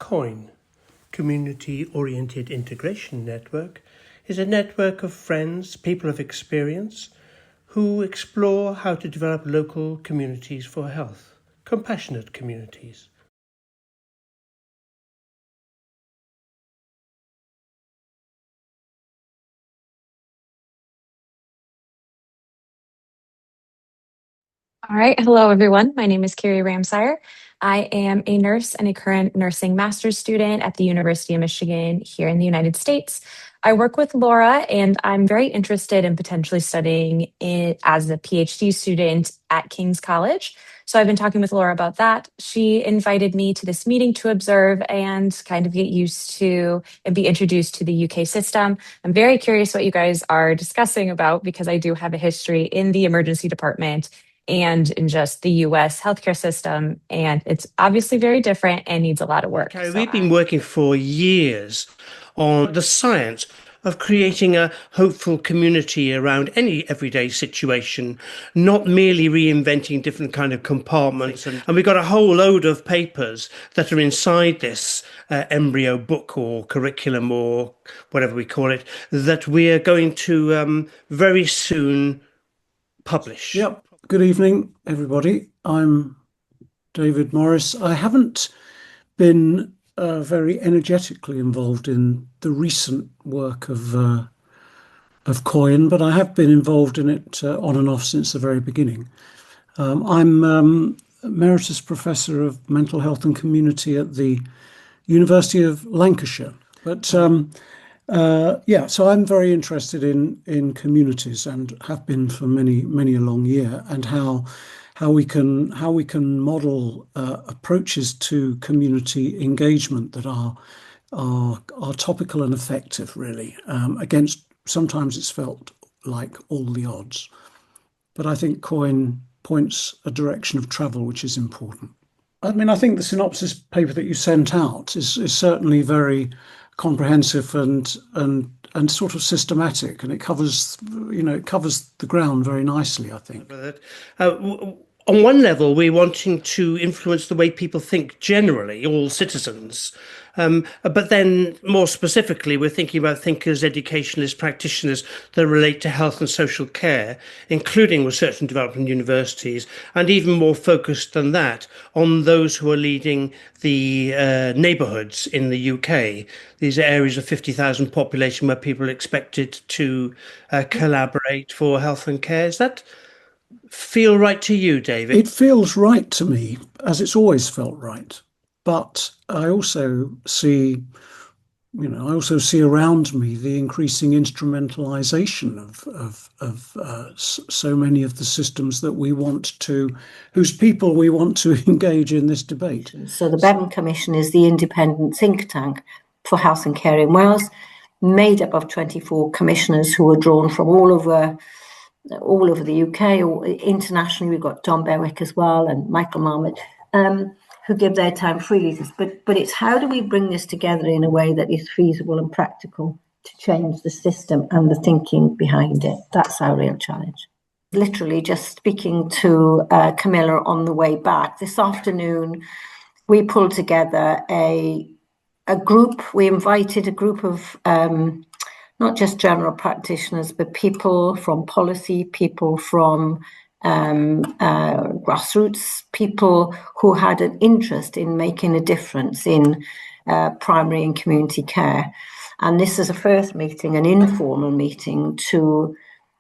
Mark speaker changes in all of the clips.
Speaker 1: COIN, Community-Oriented Integration Network, is a network of friends, people of experience, who explore how to develop local communities for health, compassionate communities.
Speaker 2: All right. Hello, everyone. My name is Carrie Ramsire. I am a nurse and a current nursing master's student at the University of Michigan here in the United States. I work with Laura, and I'm very interested in potentially studying it as a PhD student at King's College. So I've been talking with Laura about that. She invited me to this meeting to observe and kind of get used to and be introduced to the UK system. I'm very curious what you guys are discussing about because I do have a history in the emergency department and in just the US healthcare system. And it's obviously very different and needs a lot of work.
Speaker 1: Okay, we've been working for years on the science of creating a hopeful community around any everyday situation, not merely reinventing different kind of compartments. And we've got a whole load of papers that are inside this embryo book or curriculum or whatever we call it, that we are going to very soon publish.
Speaker 3: Yep. Good evening, everybody. I'm David Morris. I haven't been very energetically involved in the recent work of COIN, but I have been involved in it on and off since the very beginning. I'm Emeritus Professor of Mental Health and Community at the University of Lancashire. But so I'm very interested in communities and have been for many a long year, and how we can model approaches to community engagement that are topical and effective, really, against sometimes it's felt like all the odds. But I think COIN points a direction of travel which is important. I mean, I think the synopsis paper that you sent out is certainly very comprehensive and sort of systematic, and it covers the ground very nicely, I think.
Speaker 1: On one level, we're wanting to influence the way people think generally, all citizens. But then more specifically, we're thinking about thinkers, educationalists, practitioners that relate to health and social care, including research and development universities, and even more focused than that on those who are leading the neighbourhoods in the UK. These are areas of 50,000 population where people are expected to collaborate for health and care. Does that feel right to you, David?
Speaker 3: It feels right to me, as it's always felt right. But I also see around me the increasing instrumentalization of so many of the systems that whose people we want to engage in this debate.
Speaker 4: So the Bevan Commission is the independent think tank for health and care in Wales, made up of 24 commissioners who are drawn from all over the UK, or internationally. We've got Tom Berwick as well and Michael Marmot, who give their time freely. But it's how do we bring this together in a way that is feasible and practical to change the system and the thinking behind it? That's our real challenge. Literally just speaking to Camilla on the way back, this afternoon, we pulled together a group. We invited a group of not just general practitioners, but people from policy, people from grassroots, people who had an interest in making a difference in primary and community care. And this is a first meeting, an informal meeting, to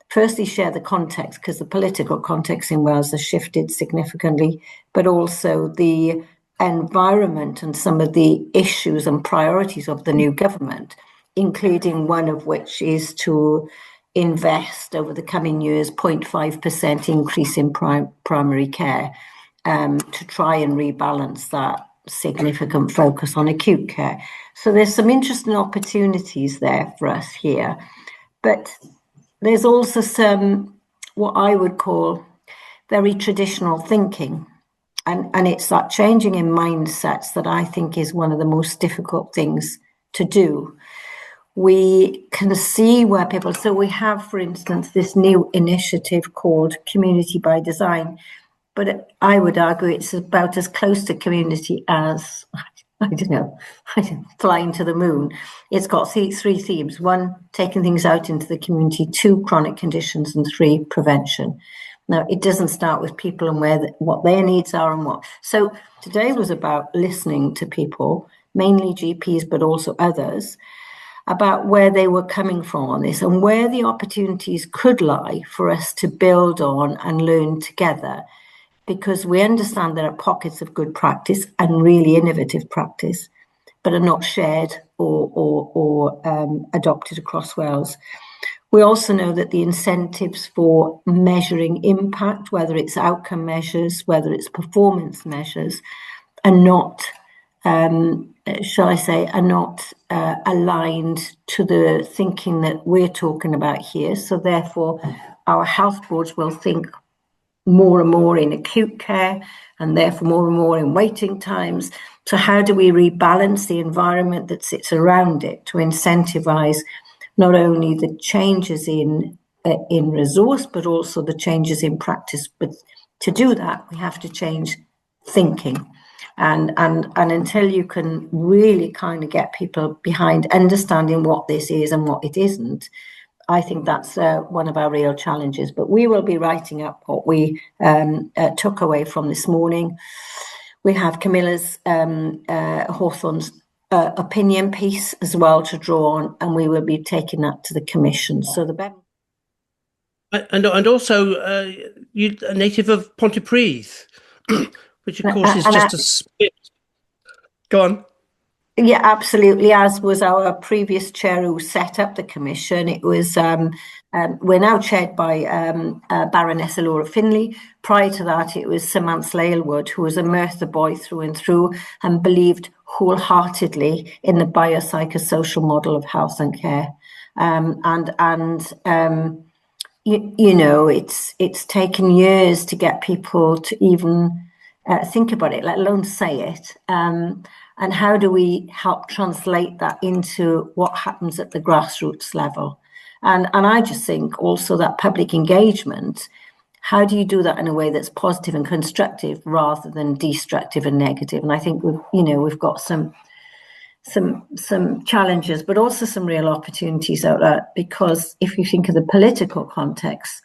Speaker 4: firstly share the context, because the political context in Wales has shifted significantly, but also the environment and some of the issues and priorities of the new government, including one of which is to invest over the coming years 0.5% increase in primary care to try and rebalance that significant focus on acute care. So there's some interesting opportunities there for us here. But there's also some, what I would call, very traditional thinking. And it's that changing in mindsets that I think is one of the most difficult things to do. We can see where people, so we have, for instance, this new initiative called Community by Design, but I would argue it's about as close to community as I don't know, flying to the moon. It's got three themes: one, taking things out into the community; two, chronic conditions; and three, prevention. Now, it doesn't start with people and what their needs are and what. So today was about listening to people, mainly GPs, but also others, about where they were coming from on this and where the opportunities could lie for us to build on and learn together. Because we understand there are pockets of good practice and really innovative practice, but are not shared or adopted across Wales. We also know that the incentives for measuring impact, whether it's outcome measures, whether it's performance measures, are not, shall I say, are not aligned to the thinking that we're talking about here. So therefore, our health boards will think more and more in acute care and therefore more and more in waiting times. So how do we rebalance the environment that sits around it to incentivize not only the changes in resource, but also the changes in practice? But to do that, we have to change thinking. And until you can really kind of get people behind understanding what this is and what it isn't, I think that's one of our real challenges. But we will be writing up what we took away from this morning. We have Camilla's Hawthorne's opinion piece as well to draw on, and we will be taking that to the commission. So the
Speaker 1: and also you a native of Pontypridd, which of course is just a spit. Go on.
Speaker 4: Yeah, absolutely. As was our previous chair who set up the commission. It was we're now chaired by Baroness Laura Finlay. Prior to that, it was Samantha Aylward, who was a Merthyr boy through and through and believed wholeheartedly in the biopsychosocial model of health and care. You know, it's taken years to get people to even think about it, let alone say it. And how do we help translate that into what happens at the grassroots level? And I just think also that public engagement, how do you do that in a way that's positive and constructive rather than destructive and negative? And I think we've got some challenges, but also some real opportunities out there, because if you think of the political context,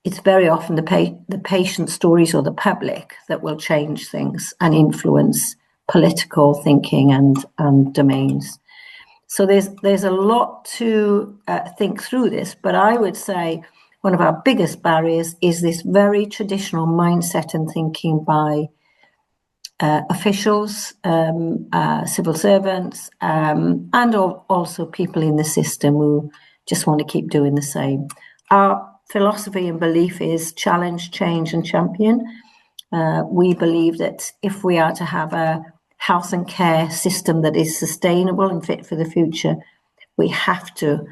Speaker 4: it's very often the patient stories or the public that will change things and influence political thinking and domains. So there's a lot to think through this, but I would say one of our biggest barriers is this very traditional mindset and thinking by officials, civil servants, and also people in the system who just want to keep doing the same. Our philosophy and belief is challenge, change, and champion. We believe that if we are to have a health and care system that is sustainable and fit for the future, we have to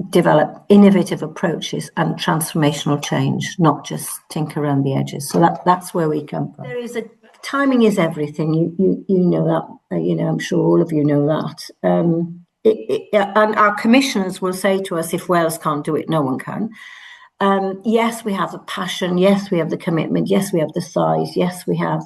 Speaker 4: develop innovative approaches and transformational change, not just tinker around the edges. So that's where we come from. Timing is everything. You know that. I'm sure all of you know that. And our commissioners will say to us, if Wales can't do it, no one can. Yes, we have the passion. Yes, we have the commitment. Yes, we have the size. Yes, we have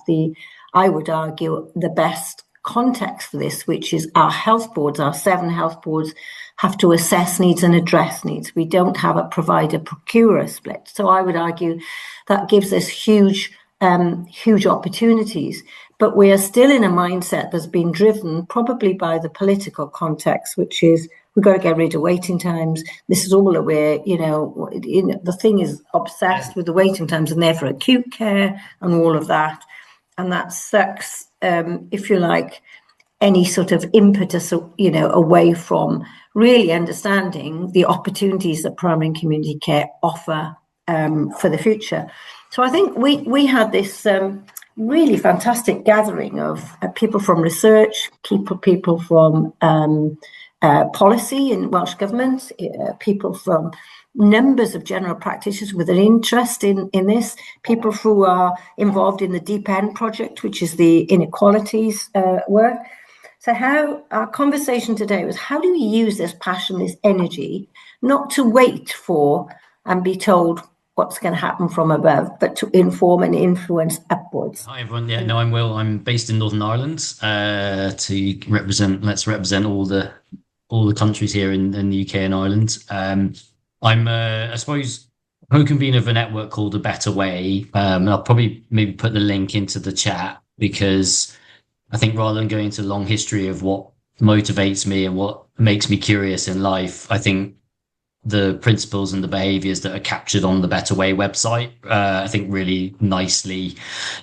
Speaker 4: I would argue, the best context for this, which is our health boards, our 7 health boards have to assess needs and address needs. We don't have a provider-procurer split. So I would argue that gives us huge opportunities. But we are still in a mindset that's been driven probably by the political context, which is we've got to get rid of waiting times. This is all that the thing is obsessed with the waiting times and therefore acute care and all of that. And that sucks, if you like, any sort of impetus, away from really understanding the opportunities that primary and community care offer for the future. So I think we had this really fantastic gathering of people from research, people from policy in Welsh Government, people from numbers of general practitioners with an interest in this, people who are involved in the Deep End project, which is the inequalities work. So how our conversation today was, how do we use this passion, this energy, not to wait for and be told, what's going to happen from above, but to inform and influence upwards.
Speaker 5: Hi everyone. Yeah, no, I'm Will. I'm based in Northern Ireland to represent all the countries here in the UK and Ireland. I'm I suppose co-convener of a network called A Better Way. I'll probably maybe put the link into the chat, because I think rather than going into a long history of what motivates me and what makes me curious in life, I think the principles and the behaviors that are captured on the Better Way website, I think really nicely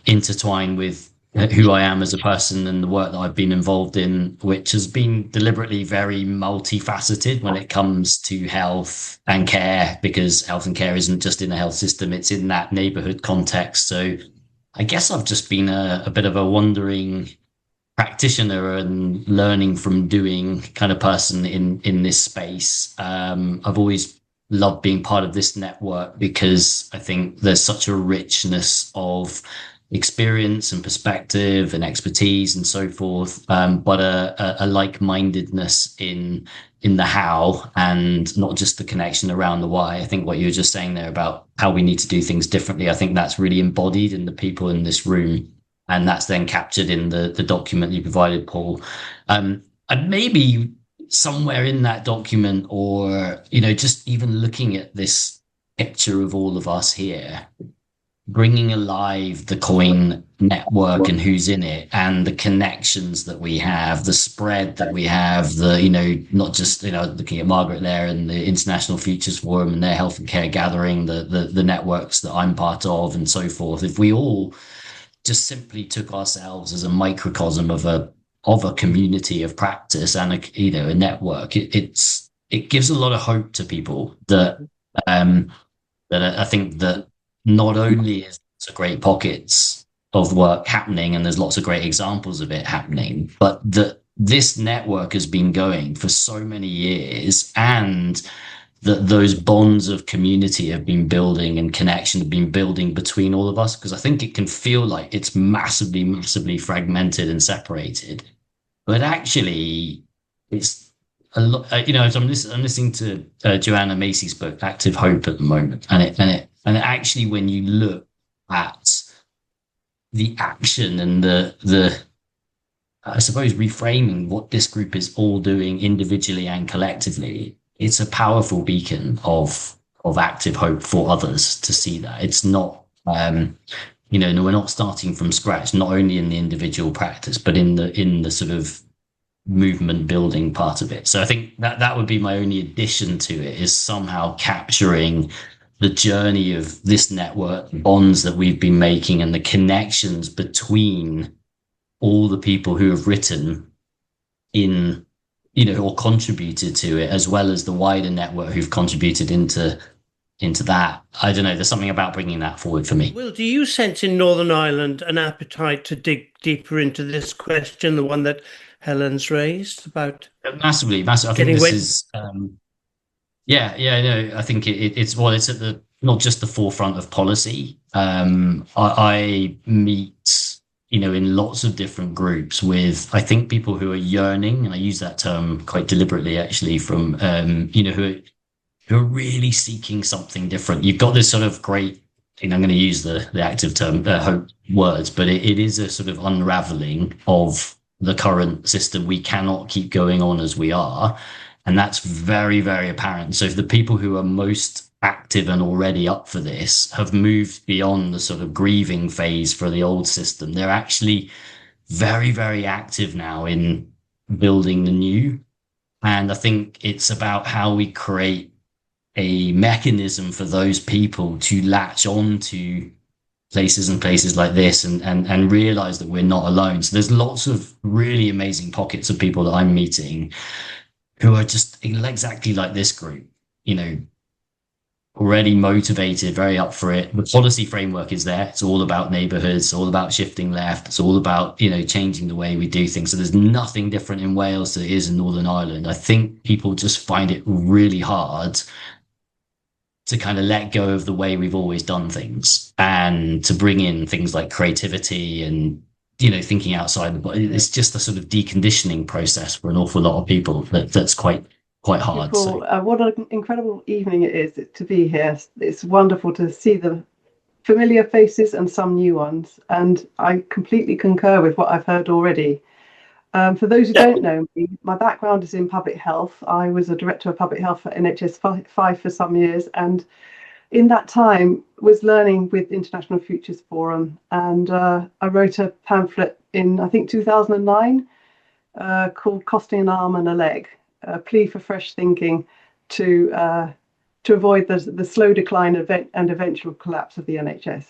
Speaker 5: intertwine with who I am as a person and the work that I've been involved in, which has been deliberately very multifaceted when it comes to health and care, because health and care isn't just in the health system, it's in that neighborhood context. So I guess I've just been a bit of a wandering practitioner and learning from doing kind of person in this space. I've always loved being part of this network because I think there's such a richness of experience and perspective and expertise and so forth, but a like-mindedness in the how, and not just the connection around the why. I think what you were just saying there about how we need to do things differently, I think that's really embodied in the people in this room. And that's then captured in the document you provided, Paul. And maybe somewhere in that document, or, just even looking at this picture of all of us here, bringing alive the COIN network and who's in it, and the connections that we have, the spread that we have, not just, looking at Margaret there and the International Futures Forum and their health and care gathering, the networks that I'm part of and so forth. If we all just simply took ourselves as a microcosm of a community of practice and a network, it gives a lot of hope to people that I think that not only is there great pockets of work happening and there's lots of great examples of it happening, but that this network has been going for so many years, and that those bonds of community have been building and connection have been building between all of us. Because I think it can feel like it's massively, massively fragmented and separated, but actually it's a lot. I'm listening to Joanna Macy's book, Active Hope, at the moment, and actually, when you look at the action and the I suppose reframing what this group is all doing individually and collectively, it's a powerful beacon of active hope for others to see that. It's not, we're not starting from scratch, not only in the individual practice, but in the sort of movement building part of it. So I think that would be my only addition to it, is somehow capturing the journey of this network, bonds that we've been making, and the connections between all the people who have written in, or contributed to it, as well as the wider network who've contributed into that. I don't know, there's something about bringing that forward for me.
Speaker 1: Will, do you sense in Northern Ireland an appetite to dig deeper into this question, the one that Helen's raised about?
Speaker 5: Massive. I think this is, I think it's at the, not just the forefront of policy. I meet, in lots of different groups with, I think, people who are yearning, and I use that term quite deliberately, actually, from, who are really seeking something different. You've got this sort of great, I'm going to use the active term, hope words, but it is a sort of unraveling of the current system. We cannot keep going on as we are. And that's very, very apparent. So if the people who are most active and already up for this have moved beyond the sort of grieving phase for the old system, they're actually very, very active now in building the new. And I think it's about how we create a mechanism for those people to latch on to places like this and realize that we're not alone. So there's lots of really amazing pockets of people that I'm meeting who are just exactly like this group, already motivated, very up for it. The policy framework is there. It's all about neighborhoods, it's all about shifting left, it's all about, changing the way we do things. So there's nothing different in Wales than it is in Northern Ireland. I think people just find it really hard to kind of let go of the way we've always done things, and to bring in things like creativity and, thinking outside the body. It's just a sort of deconditioning process for an awful lot of people that's quite quite hard.
Speaker 6: Paul, what an incredible evening it is to be here. It's wonderful to see the familiar faces and some new ones. And I completely concur with what I've heard already. For those who don't know me, my background is in public health. I was a director of public health at NHS 5 for some years, and in that time was learning with International Futures Forum. And I wrote a pamphlet in, I think, 2009 called Costing an Arm and a Leg, a plea for fresh thinking to avoid the slow decline and eventual collapse of the NHS.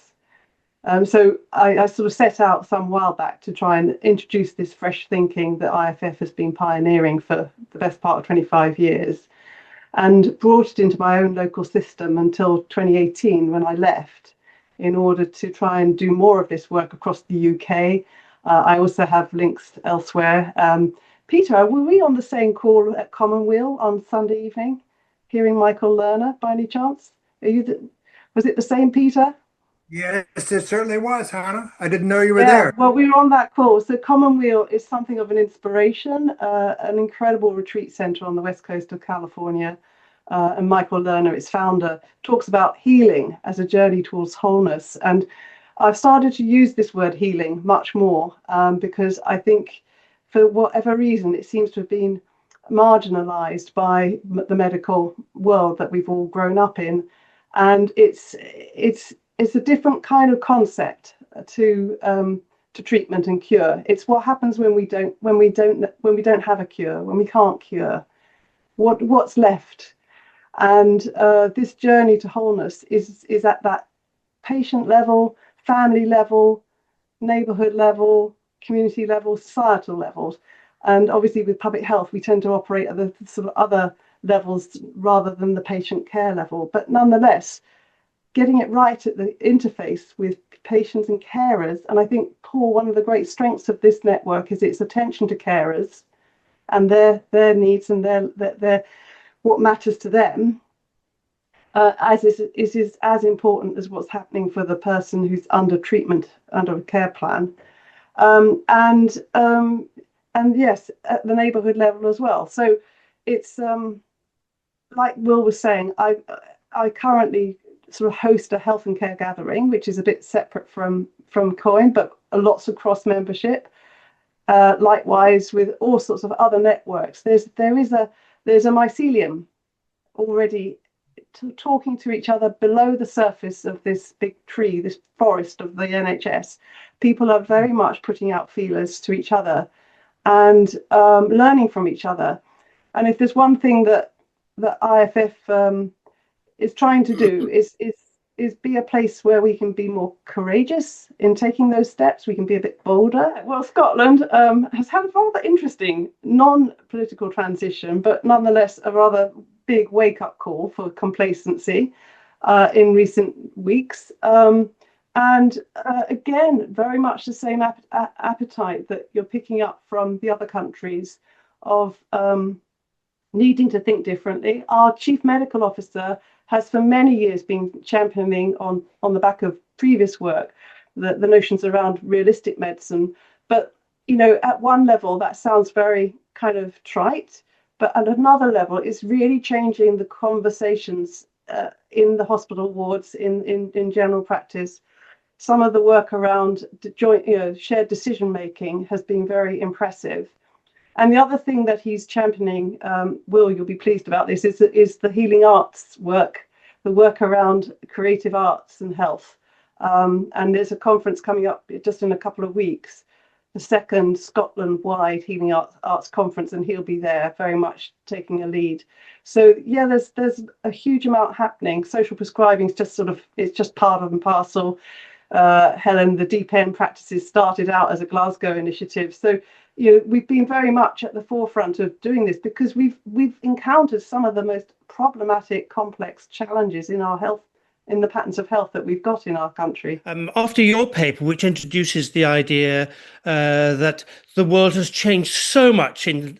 Speaker 6: So I sort of set out some while back to try and introduce this fresh thinking that IFF has been pioneering for the best part of 25 years, and brought it into my own local system until 2018 when I left in order to try and do more of this work across the UK. I also have links elsewhere. Peter, were we on the same call at Commonweal on Sunday evening, hearing Michael Lerner by any chance? Was it the same, Peter?
Speaker 7: Yes, it certainly was, Hannah. I didn't know you were
Speaker 6: Yeah,
Speaker 7: there.
Speaker 6: well, we were on that call. So Commonweal is something of an inspiration, an incredible retreat center on the west coast of California. And Michael Lerner, its founder, talks about healing as a journey towards wholeness. And I've started to use this word healing much more because I think for whatever reason, it seems to have been marginalized by the medical world that we've all grown up in. And it's a different kind of concept to treatment and cure. It's what happens when we don't have a cure, when we can't cure. What's left? And this journey to wholeness is at that patient level, family level, neighborhood level, community level, societal levels. And obviously with public health, we tend to operate at the sort of other levels rather than the patient care level. But nonetheless, getting it right at the interface with patients and carers. And I think, Paul, one of the great strengths of this network is its attention to carers and their needs and their what matters to them, is as important as what's happening for the person who's under treatment, under a care plan. And yes, at the neighborhood level as well. So it's like Will was saying, I currently sort of host a health and care gathering, which is a bit separate from COIN, but lots of cross membership. Likewise with all sorts of other networks. There's a mycelium already talking to each other below the surface of this big tree, this forest of the NHS. People are very much putting out feelers to each other and learning from each other. And if there's one thing that IFF is trying to do is be a place where we can be more courageous in taking those steps. We can be a bit bolder. Well, Scotland has had a rather interesting non-political transition, but nonetheless a rather big wake-up call for complacency in recent weeks. And again, very much the same appetite that you're picking up from the other countries of needing to think differently. Our chief medical officer has for many years been championing on the back of previous work, the notions around realistic medicine. But, you know, at one level, that sounds very kind of trite, but at another level, it's really changing the conversations in the hospital wards, in general practice. Some of the work around shared decision making has been very impressive. And the other thing that he's championing, Will, you'll be pleased about this, is the healing arts work, the work around creative arts and health. And there's a conference coming up just in a couple of weeks, the second Scotland-wide Healing Arts Conference, and he'll be there very much taking a lead. So yeah, there's a huge amount happening. Social prescribing is just part of and parcel. Helen, the Deep End practices started out as a Glasgow initiative. So we've been very much at the forefront of doing this because we've encountered some of the most problematic, complex challenges in our health, in the patterns of health that we've got in our country.
Speaker 1: After your paper, which introduces the idea that the world has changed so much in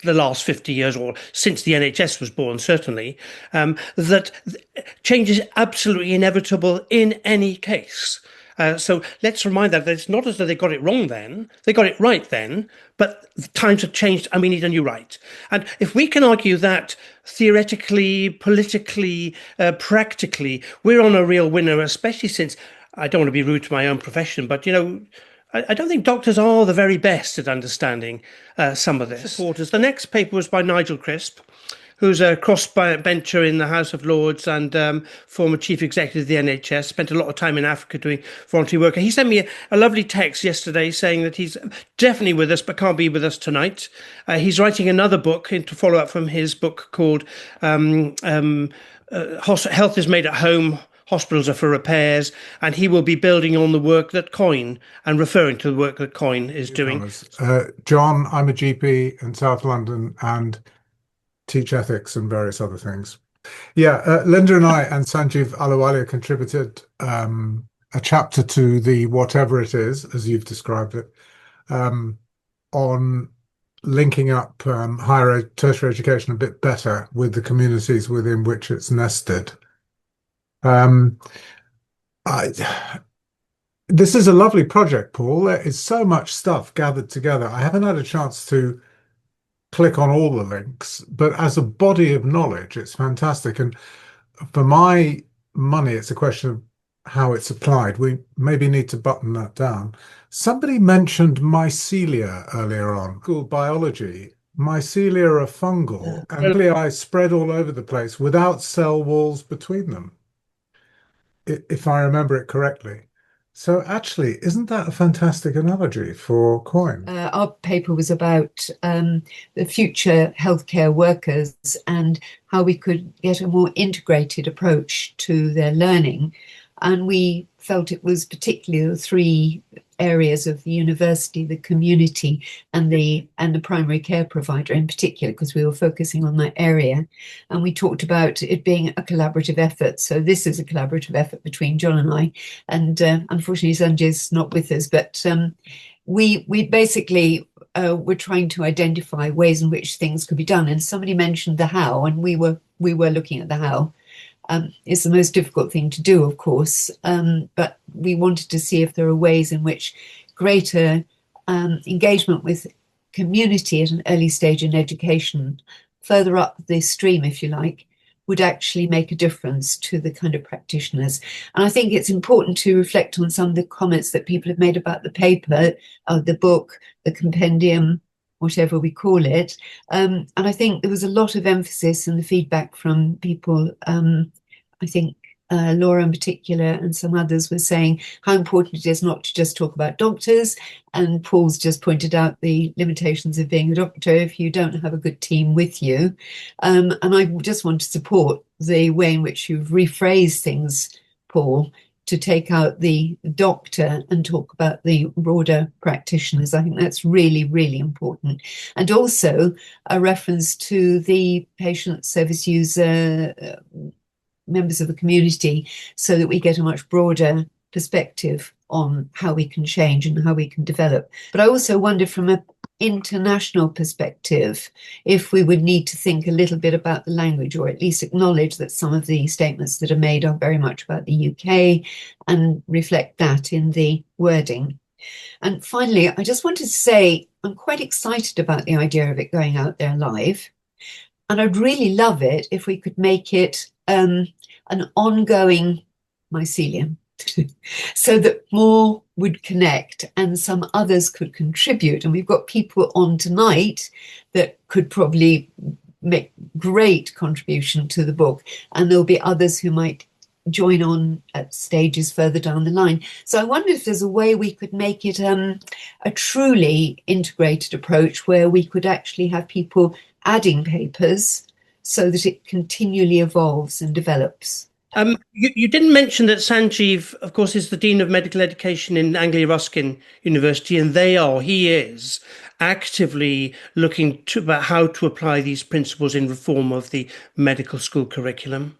Speaker 1: the last 50 years, or since the NHS was born, certainly, that change is absolutely inevitable in any case. So let's remind that it's not as though they got it wrong then. They got it right then, but the times have changed and we need a new right. And if we can argue that theoretically, politically, practically, we're on a real winner, especially since I don't want to be rude to my own profession, but, I don't think doctors are the very best at understanding some of this. Supporters. The next paper was by Nigel Crisp, who's a crossbencher in the House of Lords and former chief executive of the NHS, spent a lot of time in Africa doing voluntary work. And he sent me a lovely text yesterday saying that he's definitely with us, but can't be with us tonight. He's writing another book to follow up from his book called Health is Made at Home, Hospitals are for repairs, and he will be building on the work that COIN and referring to the work that COIN is doing.
Speaker 8: John, I'm a GP in South London and teach ethics and various other things. Yeah, Linda and I and Sanjeev Ahluwalia contributed a chapter to the Whatever It Is, as you've described it, on linking up tertiary education a bit better with the communities within which it's nested. This is a lovely project, Paul. There is so much stuff gathered together. I haven't had a chance to click on all the links, but as a body of knowledge, it's fantastic. And for my money, it's a question of how it's applied. We maybe need to button that down. Somebody mentioned mycelia earlier on. School biology. Mycelia are fungal and nuclei spread all over the place without cell walls between them, if I remember it correctly. So actually, isn't that a fantastic analogy for COIN?
Speaker 9: Our paper was about the future healthcare workers and how we could get a more integrated approach to their learning. And we felt it was particularly the three areas of the university, the community, and the primary care provider in particular, because we were focusing on that area. And we talked about it being a collaborative effort. So this is a collaborative effort between John and I. And unfortunately, Sanjay's not with us, but we basically were trying to identify ways in which things could be done. And somebody mentioned the how, and we were looking at the how. It's the most difficult thing to do, of course, but we wanted to see if there are ways in which greater engagement with community at an early stage in education, further up the stream, if you like, would actually make a difference to the kind of practitioners. And I think it's important to reflect on some of the comments that people have made about the paper, the book, the compendium, whatever we call it. And I think there was a lot of emphasis in the feedback from people. I think Laura in particular and some others were saying how important it is not to just talk about doctors. And Paul's just pointed out the limitations of being a doctor if you don't have a good team with you. And I just want to support the way in which you've rephrased things, Paul, to take out the doctor and talk about the broader practitioners. I think that's really, really important. And also a reference to the patient service user, members of the community, so that we get a much broader perspective on how we can change and how we can develop. But I also wonder from an international perspective if we would need to think a little bit about the language, or at least acknowledge that some of the statements that are made are very much about the UK and reflect that in the wording. And finally, I just wanted to say I'm quite excited about the idea of it going out there live. And I'd really love it if we could make it an ongoing mycelium, so that more would connect and some others could contribute. And we've got people on tonight that could probably make great contribution to the book. And there'll be others who might join on at stages further down the line. So I wonder if there's a way we could make it a truly integrated approach where we could actually have people adding papers so that it continually evolves and develops.
Speaker 1: You didn't mention that Sanjeev, of course, is the Dean of Medical Education in Anglia Ruskin University, and he is actively looking about how to apply these principles in reform of the medical school curriculum.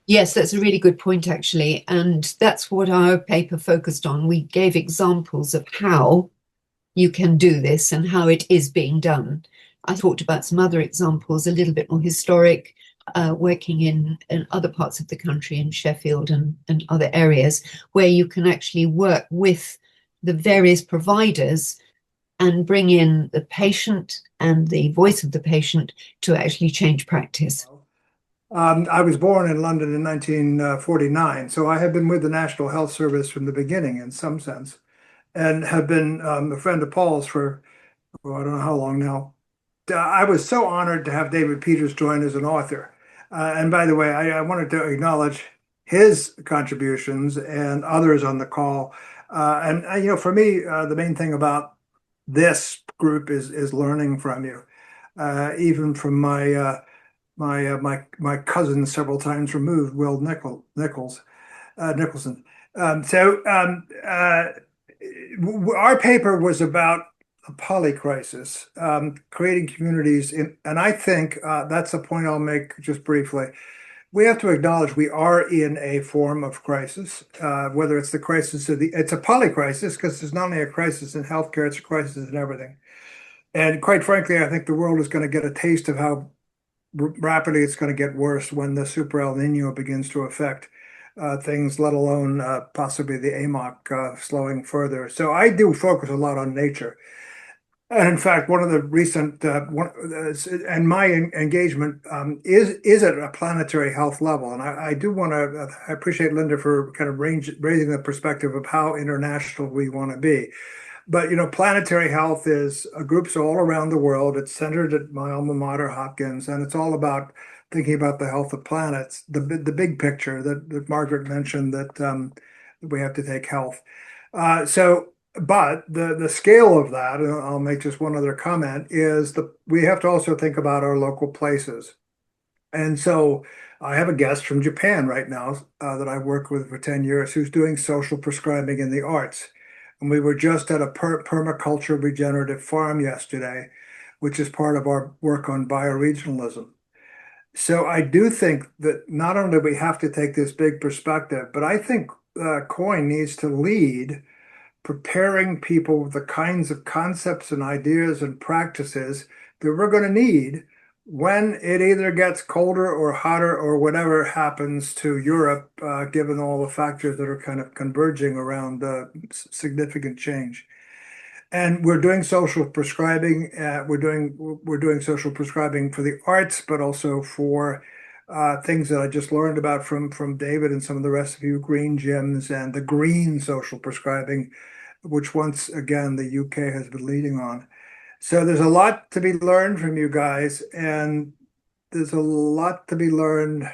Speaker 9: Yes, that's a really good point, actually. And that's what our paper focused on. We gave examples of how you can do this and how it is being done. I talked about some other examples, a little bit more historic, working in other parts of the country, in Sheffield and other areas, where you can actually work with the various providers and bring in the patient and the voice of the patient to actually change practice.
Speaker 7: I was born in London in 1949, so I have been with the National Health Service from the beginning in some sense, and have been a friend of Paul's for, oh, I don't know how long now. I was so honored to have David Peters join as an author. And by the way, I wanted to acknowledge his contributions and others on the call. For me, the main thing about this group is learning from you, even from my cousin several times removed, Will Nicholson. Our paper was about a polycrisis, creating communities and I think that's a point I'll make just briefly. We have to acknowledge we are in a form of crisis, whether it's the crisis it's a polycrisis because there's not only a crisis in healthcare, it's a crisis in everything. And quite frankly, I think the world is going to get a taste of how rapidly it's going to get worse when the Super El Nino begins to affect things, let alone possibly the AMOC slowing further. So I do focus a lot on nature. And in fact, one of the recent, and my engagement is at a planetary health level. And I do want to, I appreciate Linda for kind of raising the perspective of how international we want to be. But, planetary health is groups all around the world. It's centered at my alma mater, Hopkins, and it's all about thinking about the health of planets, the big picture that Margaret mentioned that we have to take health. But the scale of that, and I'll make just one other comment, is we have to also think about our local places. And so I have a guest from Japan right now that I worked with for 10 years who's doing social prescribing in the arts. And we were just at a permaculture regenerative farm yesterday, which is part of our work on bioregionalism. So I do think that not only do we have to take this big perspective, but I think COIN needs to lead preparing people with the kinds of concepts and ideas and practices that we're going to need when it either gets colder or hotter or whatever happens to Europe, given all the factors that are kind of converging around significant change. And we're doing social prescribing. We're doing social prescribing for the arts, but also for things that I just learned about from David and some of the rest of you, green gyms and the green social prescribing, which once again the UK has been leading on. So there's a lot to be learned from you guys, and there's a lot to be learned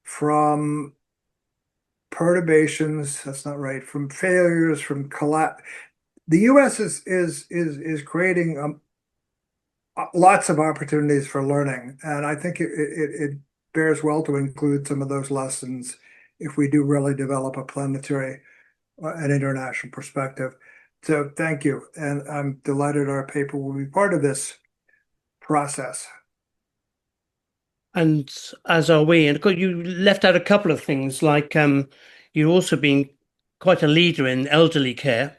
Speaker 7: from perturbations. That's not right. From failures, from collapse. The U.S. is creating lots of opportunities for learning, and I think it bears well to include some of those lessons if we do really develop a planetary and international perspective. So thank you, and I'm delighted our paper will be part of this process.
Speaker 1: And as are we. And you left out a couple of things, like you've also been quite a leader in elderly care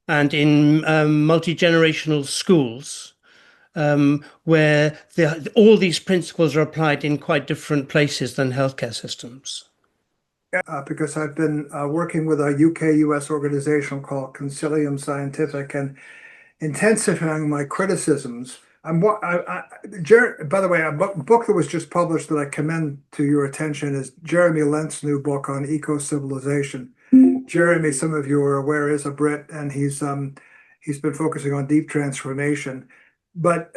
Speaker 1: and in multi-generational schools, where all these principles are applied in quite different places than healthcare systems.
Speaker 7: Because I've been working with a UK-US organization called Concilium Scientific and intensifying my criticisms. By the way, a book that was just published that I commend to your attention is Jeremy Lent's new book on eco-civilization. Jeremy, some of you are aware, is a Brit, and he's been focusing on deep transformation. But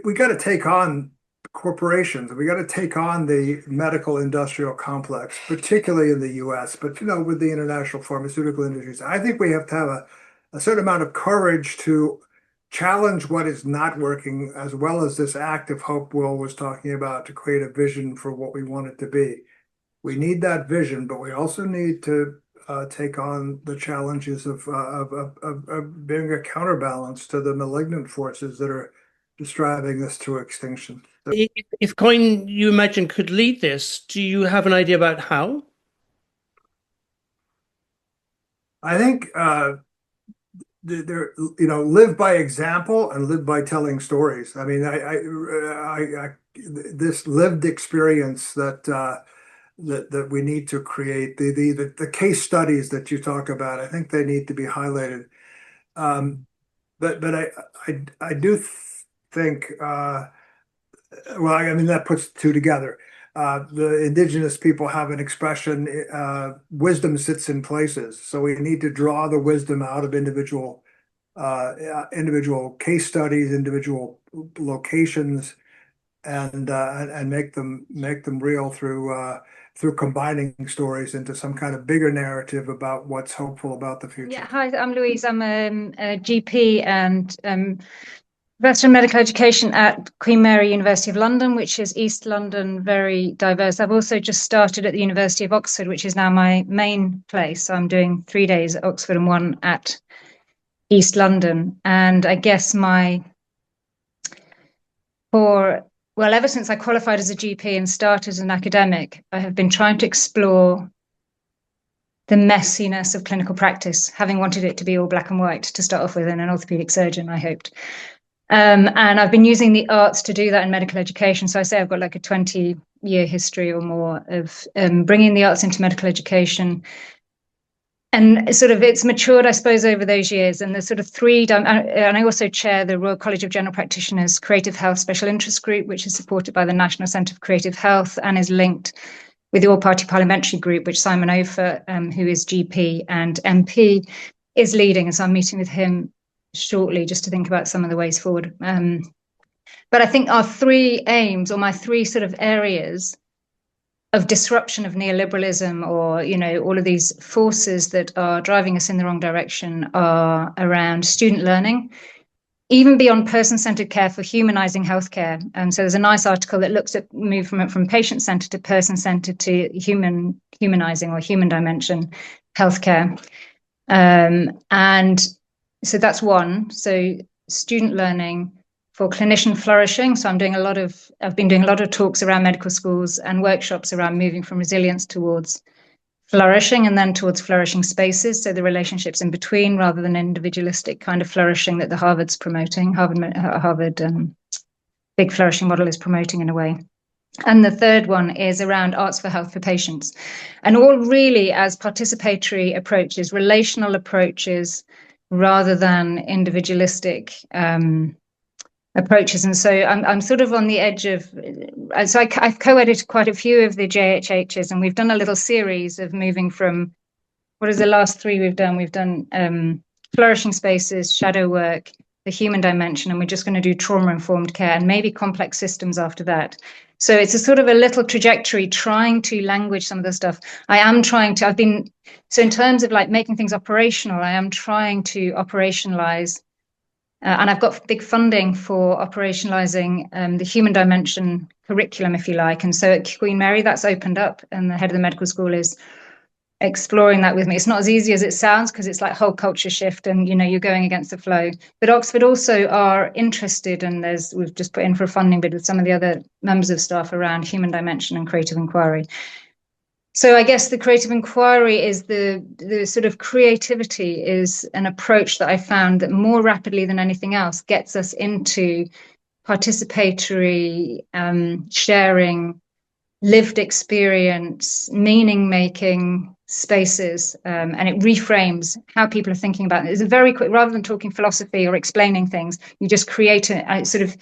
Speaker 7: we got to take on corporations. We got to take on the medical industrial complex, particularly in the US, but with the international pharmaceutical industries. I think we have to have a certain amount of courage to challenge what is not working, as well as this act of hope Will was talking about, to create a vision for what we want it to be. We need that vision, but we also need to take on the challenges of being a counterbalance to the malignant forces that are just driving us to extinction. So,
Speaker 1: if COIN, you imagine, could lead this, do you have an idea about how?
Speaker 7: I think they're, live by example and live by telling stories. I mean, this lived experience that we need to create, the case studies that you talk about, I think they need to be highlighted. But I do think, well, I mean, that puts the two together. The indigenous people have an expression, wisdom sits in places. So we need to draw the wisdom out of individual case studies, individual locations, and make them real through combining stories into some kind of bigger narrative about what's hopeful about the future.
Speaker 10: Yeah, hi, I'm Louise. I'm a GP and Professor of Medical Education at Queen Mary University of London, which is East London, very diverse. I've also just started at the University of Oxford, which is now my main place. So I'm doing 3 days at Oxford and 1 at East London. And I guess ever since I qualified as a GP and started as an academic, I have been trying to explore the messiness of clinical practice, having wanted it to be all black and white to start off with, and an orthopedic surgeon, I hoped. And I've been using the arts to do that in medical education. So I say I've got like a 20-year history or more of bringing the arts into medical education. And sort of it's matured, I suppose, over those years. And there's sort of and I also chair the Royal College of General Practitioners Creative Health Special Interest Group, which is supported by the National Centre for Creative Health and is linked with the All-Party Parliamentary Group, which Simon Ofer, who is GP and MP, is leading. And so I'm meeting with him shortly just to think about some of the ways forward. But I think our 3 aims, or my 3 sort of areas of disruption of neoliberalism, or, all of these forces that are driving us in the wrong direction, are around student learning, even beyond person-centered care, for humanizing healthcare. And so there's a nice article that looks at movement from patient-centered to person-centered to humanizing or human dimension healthcare. And so that's one. So student learning for clinician flourishing. So I've been doing a lot of talks around medical schools and workshops around moving from resilience towards flourishing, and then towards flourishing spaces. So the relationships in between, rather than individualistic kind of flourishing that the Harvard's promoting, Harvard big flourishing model is promoting in a way. And the third one is around arts for health for patients, and all really as participatory approaches, relational approaches, rather than individualistic approaches. And so I'm sort of on the edge of, so I've co-edited quite a few of the JHHs, and we've done a little series of moving from, what is the last 3 we've done? We've done flourishing spaces, shadow work, the human dimension, and we're just going to do trauma-informed care and maybe complex systems after that. So it's a sort of a little trajectory trying to language some of the stuff. So in terms of like making things operational, I am trying to operationalize, and I've got big funding for operationalizing the human dimension curriculum, if you like. And so at Queen Mary, that's opened up, and the head of the medical school is exploring that with me. It's not as easy as it sounds, because it's like whole culture shift and, you're going against the flow. But Oxford also are interested, and we've just put in for a funding bid with some of the other members of staff around human dimension and creative inquiry. So I guess the creative inquiry is the sort of creativity is an approach that I found that more rapidly than anything else gets us into participatory sharing, lived experience, meaning making spaces, and it reframes how people are thinking about it. It's a very quick, rather than talking philosophy or explaining things, you just create a sort of,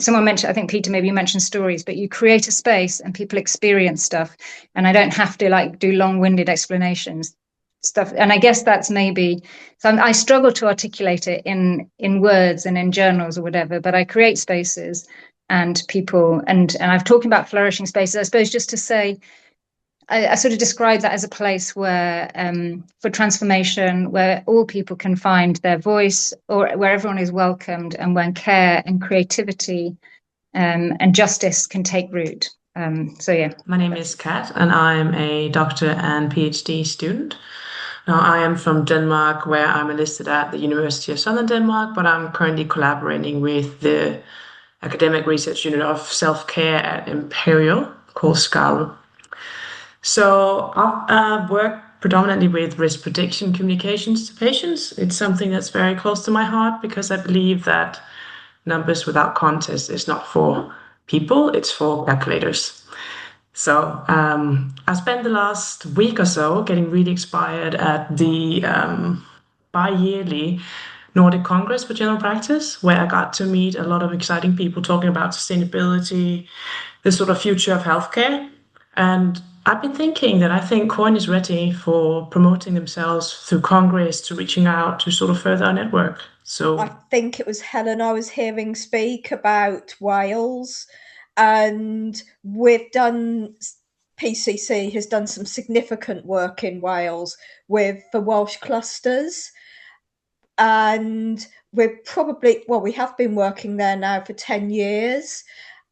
Speaker 10: someone mentioned, I think Peter, maybe you mentioned stories, but you create a space and people experience stuff, and I don't have to like do long-winded explanations stuff. And I guess that's maybe, so I struggle to articulate it in words and in journals or whatever, but I create spaces and people, and I've talked about flourishing spaces, I suppose, just to say, I sort of describe that as a place where, for transformation, where all people can find their voice, or where everyone is welcomed, and when care and creativity and justice can take root. So yeah.
Speaker 11: My name is Kat, and I'm a doctor and PhD student. Now, I am from Denmark, where I'm enlisted at the University of Southern Denmark, but I'm currently collaborating with the academic research unit of self-care at Imperial, called SCAL. So I've worked predominantly with risk prediction communications to patients. It's something that's very close to my heart because I believe that numbers without context is not for people, it's for calculators. So I spent the last week or so getting really inspired at the bi-yearly Nordic Congress for General Practice, where I got to meet a lot of exciting people talking about sustainability, the sort of future of healthcare. And I've been thinking that I think COIN is ready for promoting themselves through Congress, to reaching out to sort of further our network. So
Speaker 12: I think it was Helen I was hearing speak about Wales, and PCC has done some significant work in Wales with the Welsh clusters, and we have been working there now for 10 years,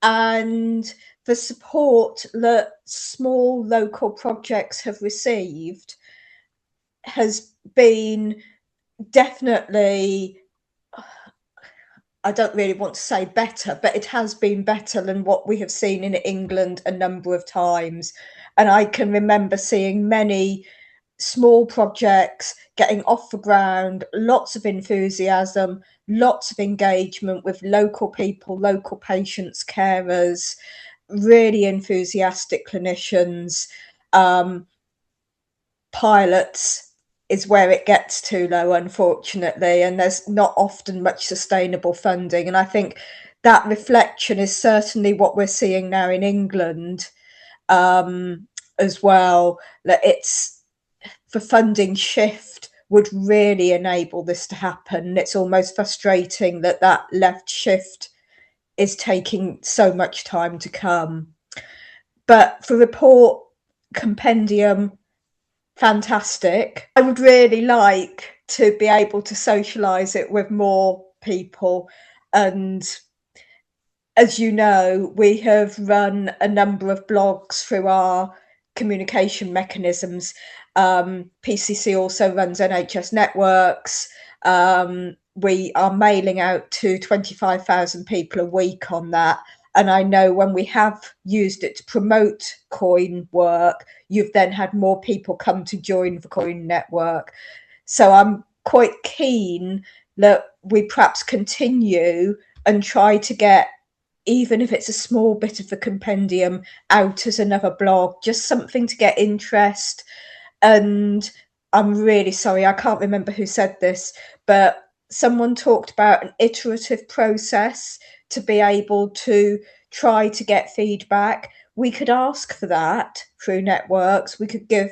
Speaker 12: and the support that small local projects have received has been definitely, I don't really want to say better, but it has been better than what we have seen in England a number of times. And I can remember seeing many small projects getting off the ground, lots of enthusiasm, lots of engagement with local people, local patients, carers, really enthusiastic clinicians. Pilots is where it gets to, though, unfortunately, and there's not often much sustainable funding. And I think that reflection is certainly what we're seeing now in England as well, that it's the funding shift would really enable this to happen. It's almost frustrating that that left shift is taking so much time to come. But for report compendium, fantastic. I would really like to be able to socialise it with more people. And as you know, we have run a number of blogs through our communication mechanisms. PCC also runs NHS networks. We are mailing out to 25,000 people a week on that. And I know when we have used it to promote COIN work, you've then had more people come to join the COIN network. So I'm quite keen that we perhaps continue and try to get, even if it's a small bit of the compendium, out as another blog, just something to get interest. And I'm really sorry, I can't remember who said this, but someone talked about an iterative process to be able to try to get feedback. We could ask for that through networks. We could give,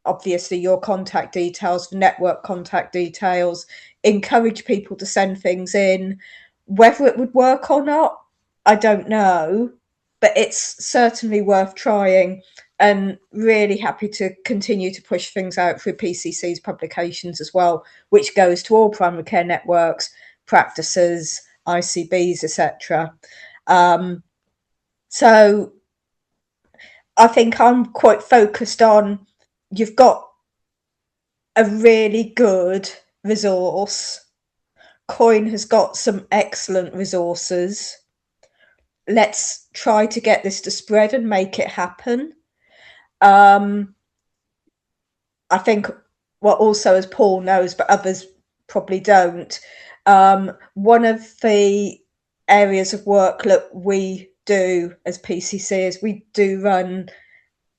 Speaker 12: obviously, your contact details, the network contact details, encourage people to send things in. Whether it would work or not, I don't know, but it's certainly worth trying, and really happy to continue to push things out through PCC's publications as well, which goes to all primary care networks, practices, ICBs, etc. So I think I'm quite focused on, you've got a really good resource. COIN has got some excellent resources. Let's try to get this to spread and make it happen. I think, well, also, as Paul knows, but others probably don't, one of the areas of work that we do as PCC is we do run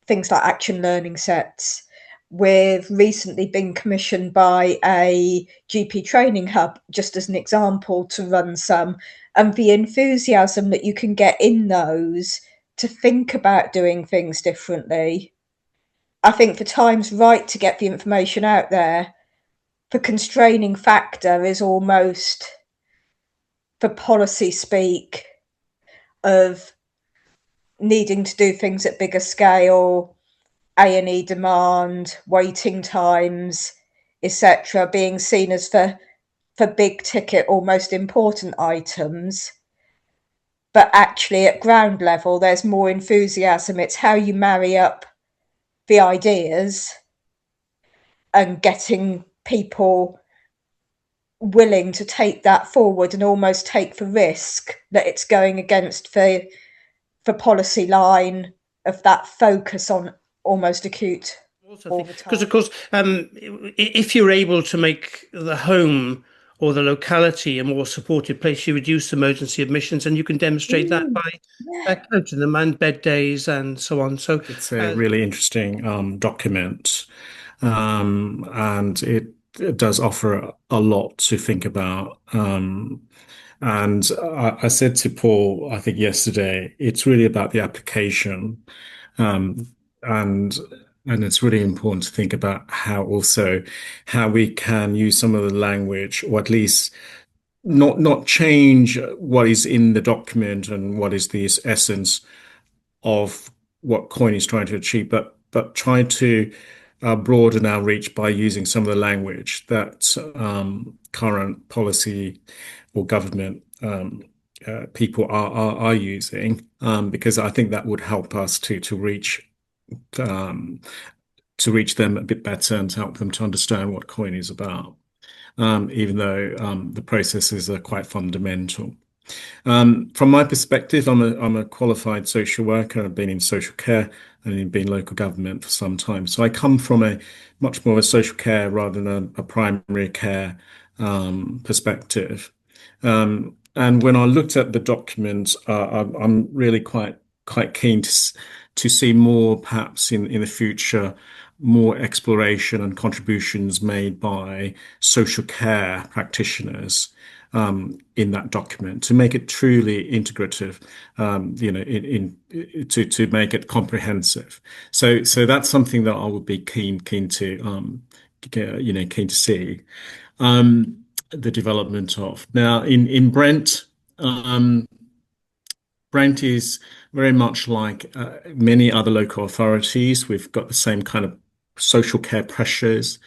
Speaker 12: things like action learning sets. We've recently been commissioned by a GP training hub, just as an example, to run some, and the enthusiasm that you can get in those to think about doing things differently. I think the time's right to get the information out there. The constraining factor is almost the policy speak of needing to do things at bigger scale, A&E demand, waiting times, etc., being seen as for big ticket, almost important items. But actually at ground level, there's more enthusiasm. It's how you marry up the ideas and getting people willing to take that forward and almost take the risk that it's going against the policy line of that focus on almost acute. all the
Speaker 1: Because, of
Speaker 12: time.
Speaker 1: course, if you're able to make the home or the locality a more supported place, you reduce emergency admissions, and you can demonstrate that by
Speaker 12: Yeah.
Speaker 1: counting them and bed days and so on. So
Speaker 13: It's a really interesting document, and it does offer a lot to think about. And I said to Paul, I think yesterday, it's really about the application, um, and it's really important to think about how we can use some of the language, or at least not change what is in the document and what is the essence of what COIN is trying to achieve, but try to broaden our reach by using some of the language that current policy or government people are using, because I think that would help us um, to reach them a bit better and to help them to understand what COIN is about, even though the processes are quite fundamental. From my perspective, I'm a qualified social worker. I've been in social care and been in local government for some time. So I come from a much more of a social care rather than a primary care perspective. And when I looked at the document, I'm really quite keen to see more, perhaps in the future, more exploration and contributions made by social care practitioners in that document to make it truly integrative, to make it comprehensive. So that's something that I would be keen to keen to see the development of. Now in Brent. Brent is very much like many other local authorities. We've got the same kind of social care pressures.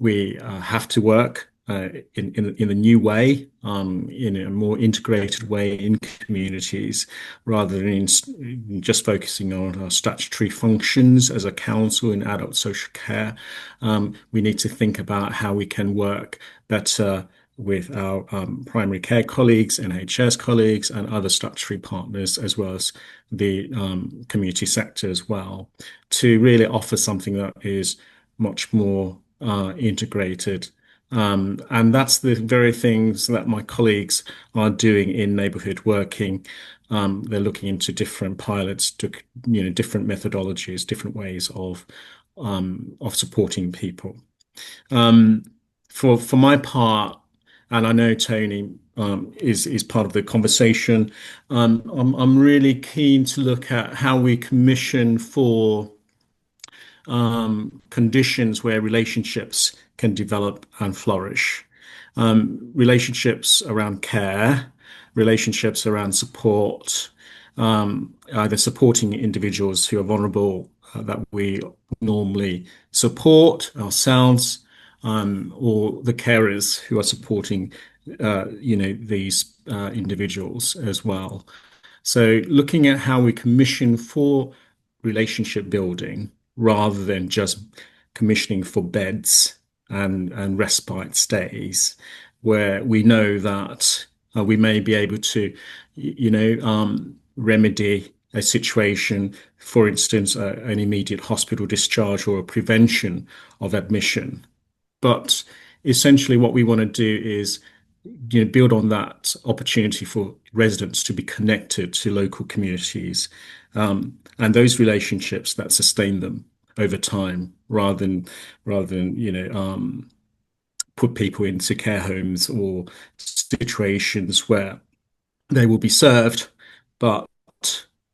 Speaker 13: We have to work in a new way, in a more integrated way in communities, rather than just focusing on our statutory functions as a council in adult social care. We need to think about how we can work better with our primary care colleagues, NHS colleagues, and other statutory partners, as well as the community sector as well, to really offer something that is much more integrated. And that's the very things that my colleagues are doing in neighbourhood working. They're looking into different pilots, different methodologies, different ways of supporting people. For my part, and I know Tony is part of the conversation. I'm really keen to look at how we commission for conditions where relationships can develop and flourish. Relationships around care, relationships around support, either supporting individuals who are vulnerable that we normally support ourselves, or the carers who are supporting, these individuals as well. So looking at how we commission for relationship building rather than just commissioning for beds and respite stays, where we know that we may be able to, remedy a situation, for instance, an immediate hospital discharge or a prevention of admission. But essentially what we want to do is build on that opportunity for residents to be connected to local communities, and those relationships that sustain them over time, rather than put people into care homes or situations where they will be served, but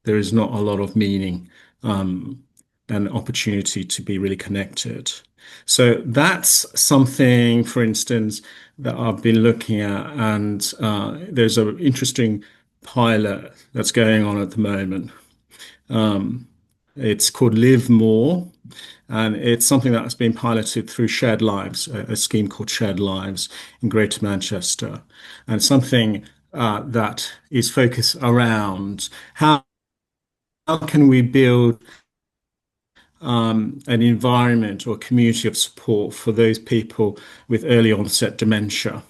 Speaker 13: there is not a lot of meaning and opportunity to be really connected. So that's something, for instance, that I've been looking at, and there's an interesting pilot that's going on at the moment. It's called Live More, and it's something that's been piloted through Shared Lives, a scheme called Shared Lives in Greater Manchester, and something that is focused around how can we build an environment or community of support for those people with early onset dementia,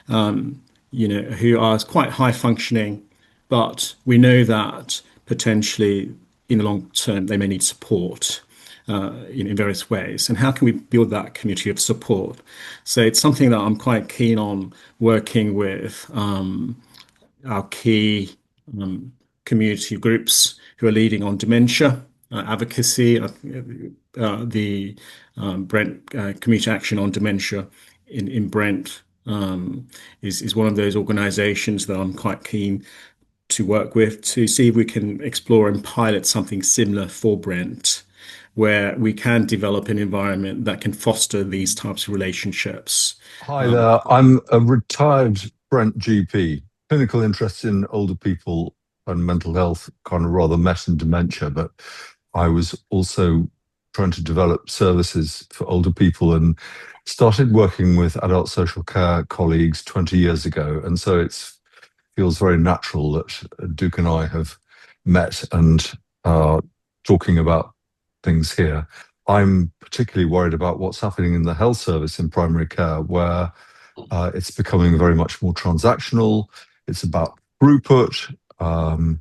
Speaker 13: who are quite high functioning, but we know that potentially in the long term they may need support. in various ways, and how can we build that community of support? So it's something that I'm quite keen on working with our key community groups who are leading on dementia advocacy. The Brent Community Action on Dementia in Brent is one of those organisations that I'm quite keen to work with to see if we can explore and pilot something similar for Brent, where we can develop an environment that can foster these types of relationships.
Speaker 14: Hi there, I'm a retired Brent GP. Clinical interest in older people and mental health kind of rather met in dementia, but I was also trying to develop services for older people and started working with adult social care colleagues 20 years ago. And so it feels very natural that Duke and I have met and are talking about things here. I'm particularly worried about what's happening in the health service in primary care, where it's becoming very much more transactional. It's about throughput, and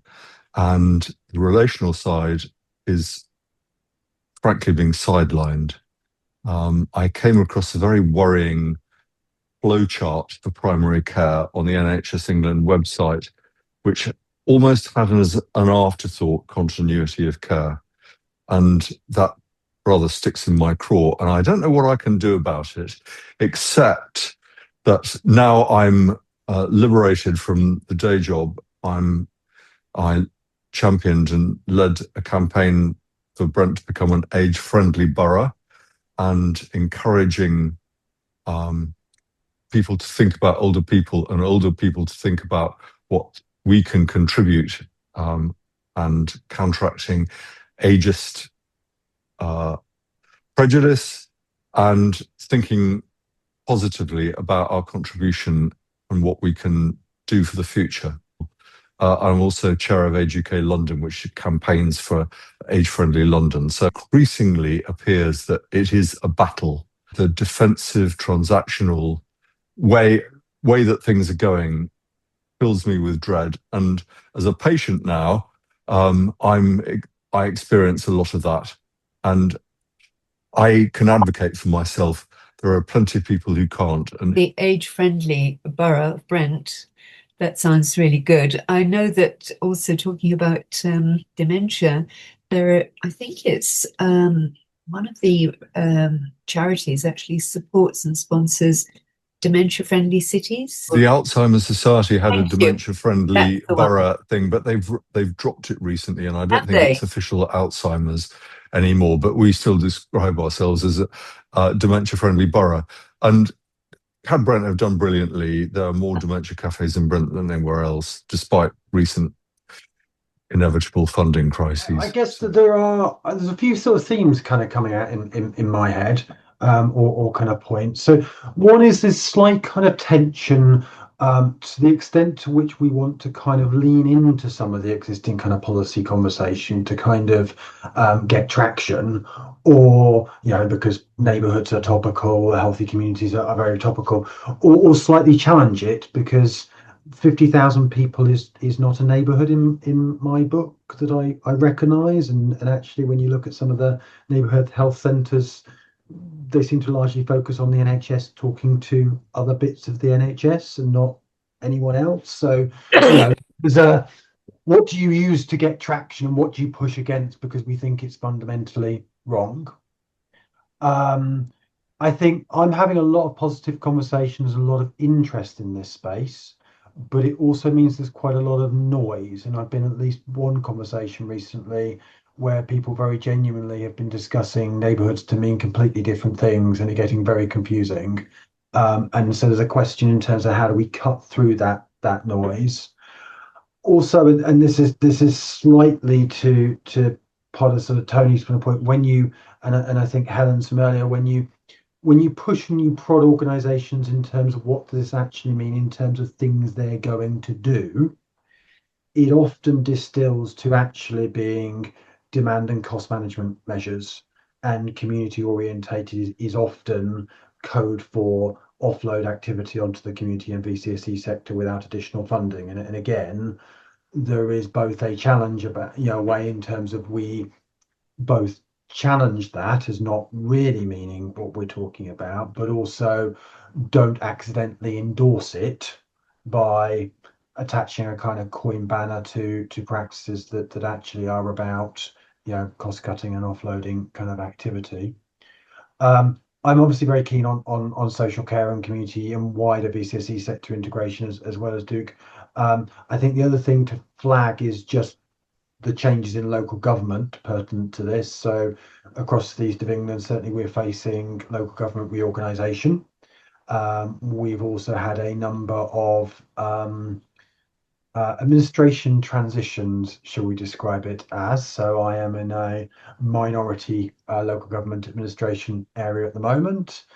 Speaker 14: the relational side is frankly being sidelined. I came across a very worrying flowchart for primary care on the NHS England website, which almost had as an afterthought continuity of care. And that rather sticks in my craw. And I don't know what I can do about it, except that now I'm liberated from the day job. I championed and led a campaign for Brent to become an age-friendly borough, and encouraging people to think about older people and older people to think about what we can contribute, and counteracting ageist prejudice and thinking positively about our contribution and what we can do for the future. I'm also chair of Age UK London, which campaigns for age-friendly London. So increasingly appears that it is a battle. The defensive, transactional way that things are going fills me with dread. And as a patient now, I experience a lot of that. And I can advocate for myself. There are plenty of people who can't. And
Speaker 9: the age-friendly borough of Brent, that sounds really good. I know that also talking about dementia, I think it's one of the charities actually supports and sponsors dementia-friendly cities.
Speaker 14: The Alzheimer's Society had
Speaker 9: Thank
Speaker 14: a dementia-friendly
Speaker 9: the one.
Speaker 14: borough thing, but they've dropped it recently, and I don't
Speaker 9: Have
Speaker 14: think
Speaker 9: they?
Speaker 14: it's official Alzheimer's anymore. But we still describe ourselves as a dementia-friendly borough. And had Brent have done brilliantly, there are more dementia cafes in Brent than anywhere else, despite recent inevitable funding crises.
Speaker 15: I guess that there's a few sort of themes kind of coming out in my head, or kind of points. So one is this slight kind of tension to the extent to which we want to kind of lean into some of the existing kind of policy conversation to kind of get traction, or because neighbourhoods are topical, healthy communities are very topical, or slightly challenge it because 50,000 people is not a neighbourhood in my book that I recognise, and actually when you look at some of the neighbourhood health centres, they seem to largely focus on the NHS talking to other bits of the NHS and not anyone else. So there's what do you use to get traction and what do you push against because we think it's fundamentally wrong? I think I'm having a lot of positive conversations, a lot of interest in this space, but it also means there's quite a lot of noise. And I've been at least one conversation recently where people very genuinely have been discussing neighbourhoods to mean completely different things and are getting very confusing. And so there's a question in terms of how do we cut through that noise. Also, and this is slightly to part of sort of Tony's kind of point, when you and I think Helen's from earlier, when you push and you prod organisations in terms of what does this actually mean in terms of things they're going to do, it often distills to actually being demand and cost management measures, and community orientated is often code for offload activity onto the community and VCSE sector without additional funding. And again, there is both a challenge about way in terms of we both challenge that as not really meaning what we're talking about, but also don't accidentally endorse it by attaching a kind of COIN banner to practices that actually are about, you know, cost cutting and offloading kind of activity. I'm obviously very keen on social care and community and wider VCSE sector integration as well as Duke. I think the other thing to flag is just the changes in local government pertinent to this. So across the East of England, certainly we're facing local government reorganisation. We've also had a number of administration transitions, shall we describe it as. So I am in a minority local government administration area at the moment,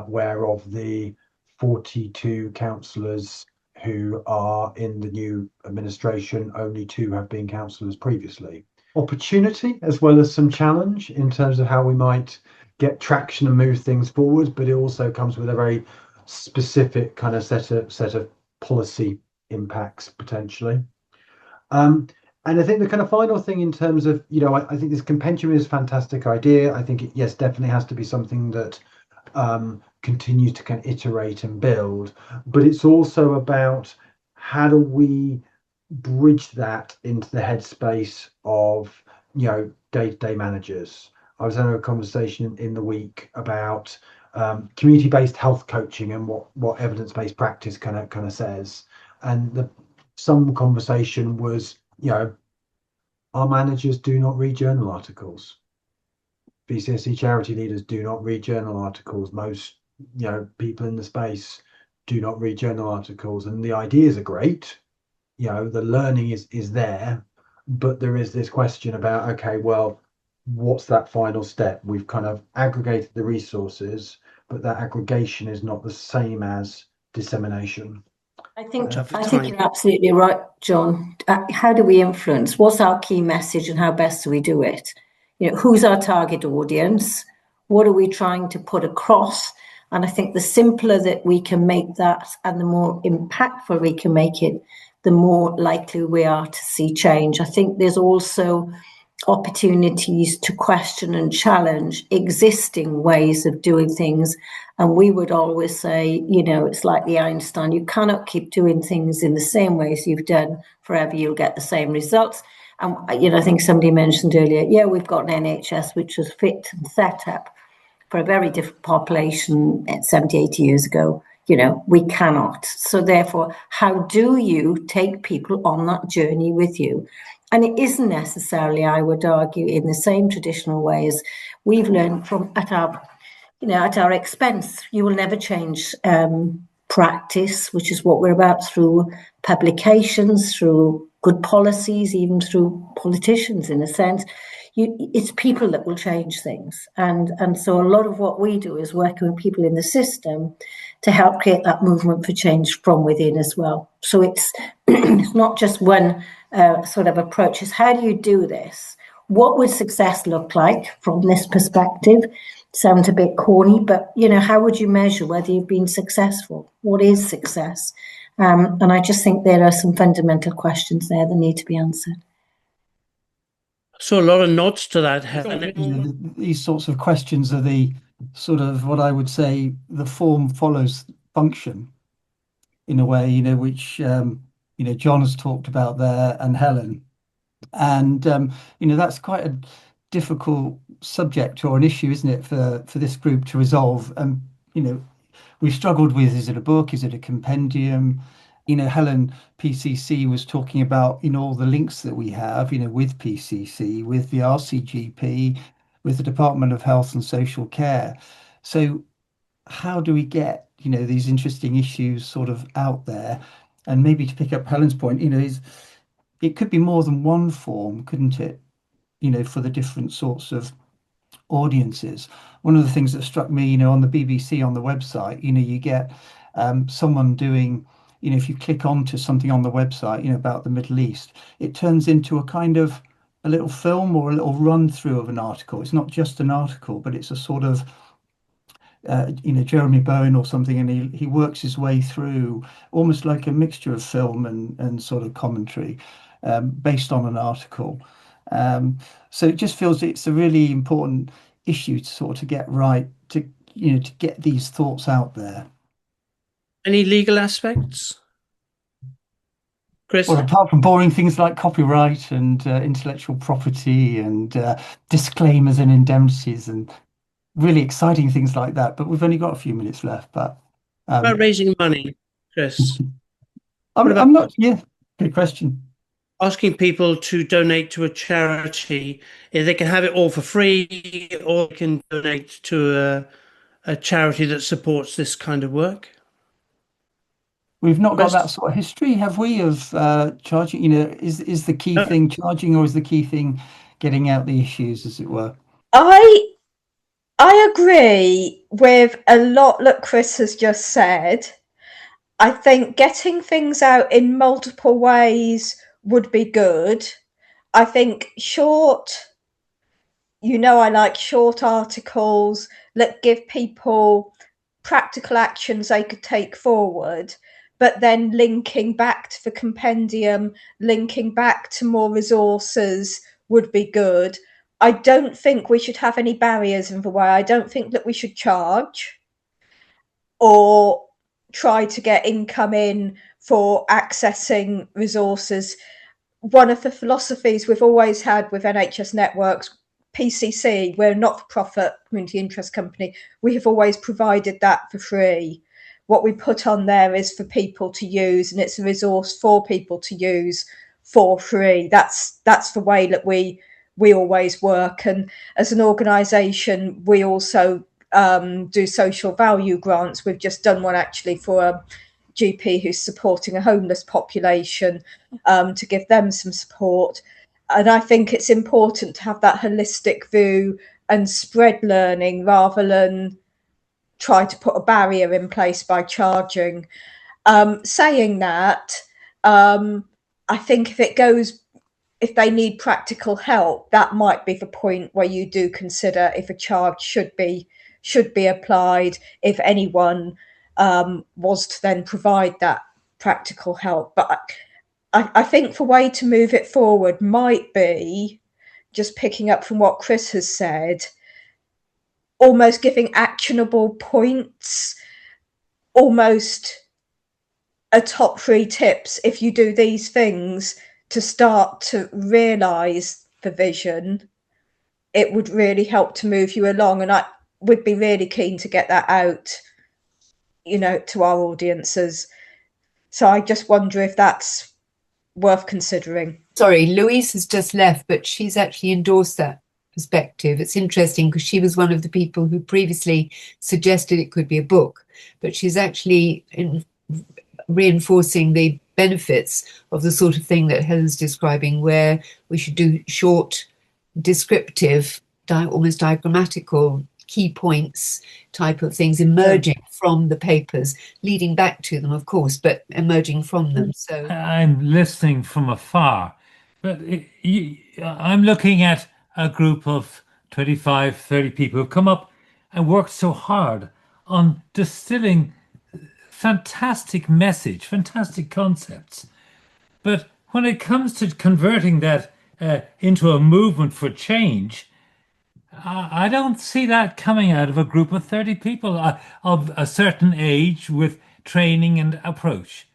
Speaker 15: where of the 42 councillors who are in the new administration, only 2 have been councillors previously. Opportunity as well as some challenge in terms of how we might get traction and move things forward, but it also comes with a very specific kind of set of policy impacts potentially. And I think the kind of final thing in terms of, you know, I think this compendium is a fantastic idea. I think it, yes, definitely has to be something that continues to kind of iterate and build, but it's also about how do we bridge that into the headspace of, you know, day-to-day managers. I was having a conversation in the week about community-based health coaching and what evidence-based practice kind of says. And some conversation was, you know, our managers do not read journal articles. VCSE charity leaders do not read journal articles. Most, you know, people in the space do not read journal articles. And the ideas are great. You know, the learning is there, but there is this question about, okay, well, what's that final step? We've kind of aggregated the resources, but that aggregation is not the same as dissemination.
Speaker 4: I think you're absolutely right, John. How do we influence? What's our key message and how best do we do it? You know, who's our target audience? What are we trying to put across? And I think the simpler that we can make that and the more impactful we can make it, the more likely we are to see change. I think there's also opportunities to question and challenge existing ways of doing things. And we would always say, you know, it's like the Einstein, you cannot keep doing things in the same ways you've done forever, you'll get the same results. And, you know, I think somebody mentioned earlier, yeah, we've got an NHS which was fit and set up for a very different population 70, 80 years ago. You know, we cannot. So therefore, how do you take people on that journey with you? And it isn't necessarily, I would argue, in the same traditional ways we've learned from at our expense. You will never change practice, which is what we're about, through publications, through good policies, even through politicians, in a sense. It's people that will change things. And so a lot of what we do is working with people in the system to help create that movement for change from within as well. So it's not just one sort of approach. It's how do you do this? What would success look like from this perspective? Sounds a bit corny, but, you know, how would you measure whether you've been successful? What is success? And I just think there are some fundamental questions there that need to be answered.
Speaker 1: So a lot of nods to that, Helen.
Speaker 16: You know, these sorts of questions are the sort of what I would say the form follows function in a way, you know, which, you know, John has talked about there and Helen. And, you know, that's quite a difficult subject or an issue, isn't it, for this group to resolve? And, you know, we've struggled with, is it a book? Is it a compendium? You know, Helen, PCC, was talking about, you know, all the links that we have, you know, with PCC, with the RCGP, with the Department of Health and Social Care. So how do we get, you know, these interesting issues sort of out there? And maybe to pick up Helen's point, you know, it could be more than one form, couldn't it? You know, for the different sorts of audiences. One of the things that struck me, you know, on the BBC, on the website, you know, you get someone doing, you know, if you click onto something on the website, you know, about the Middle East, it turns into a kind of a little film or a little run through of an article. It's not just an article, but it's a sort of, you know, Jeremy Bowen or something, and he works his way through almost like a mixture of film and sort of commentary based on an article. So it just feels it's a really important issue to sort of get right, to to get these thoughts out there.
Speaker 1: Any legal aspects? Chris?
Speaker 16: Well, apart from boring things like copyright and intellectual property and disclaimers and indemnities and really exciting things like that. But we've only got a few minutes left. But
Speaker 1: about raising money, Chris?
Speaker 16: I'm not. Yeah, good question.
Speaker 1: Asking people to donate to a charity. They can have it all for free, or they can donate to a charity that supports this kind of work.
Speaker 16: We've not got that sort of history, have we, of charging? Is the key thing charging, or is the key thing getting out the issues, as it were?
Speaker 12: I agree with a lot that Chris has just said. I think getting things out in multiple ways would be good. I think I like short articles that give people practical actions they could take forward, but then linking back to the compendium, linking back to more resources would be good. I don't think we should have any barriers in the way. I don't think that we should charge or try to get income in for accessing resources. One of the philosophies we've always had with NHS networks, PCC, we're a not-for-profit community interest company, we have always provided that for free. What we put on there is for people to use, and it's a resource for people to use for free. That's the way that we always work. And as an organisation, we also do social value grants. We've just done one actually for a GP who's supporting a homeless population, to give them some support. And I think it's important to have that holistic view and spread learning rather than try to put a barrier in place by charging. Saying that, I think if they need practical help, that might be the point where you do consider if a charge should be applied, if anyone was to then provide that practical help. But I think the way to move it forward might be, just picking up from what Chris has said, almost giving actionable points, almost a top 3 tips. If you do these things to start to realise the vision, it would really help to move you along. And I would be really keen to get that out, to our audiences. So I just wonder if that's worth considering.
Speaker 9: Sorry, Louise has just left, but she's actually endorsed that perspective. It's interesting because she was one of the people who previously suggested it could be a book, but she's actually reinforcing the benefits of the sort of thing that Helen's describing, where we should do short, descriptive, almost diagrammatical key points type of things emerging from the papers, leading back to them, of course, but emerging from them. So
Speaker 17: I'm listening from afar, but I'm looking at a group of 25, 30 people who've come up and worked so hard on distilling fantastic message, fantastic concepts. But when it comes to converting that into a movement for change, I don't see that coming out of a group of 30 people of a certain age with training and approach.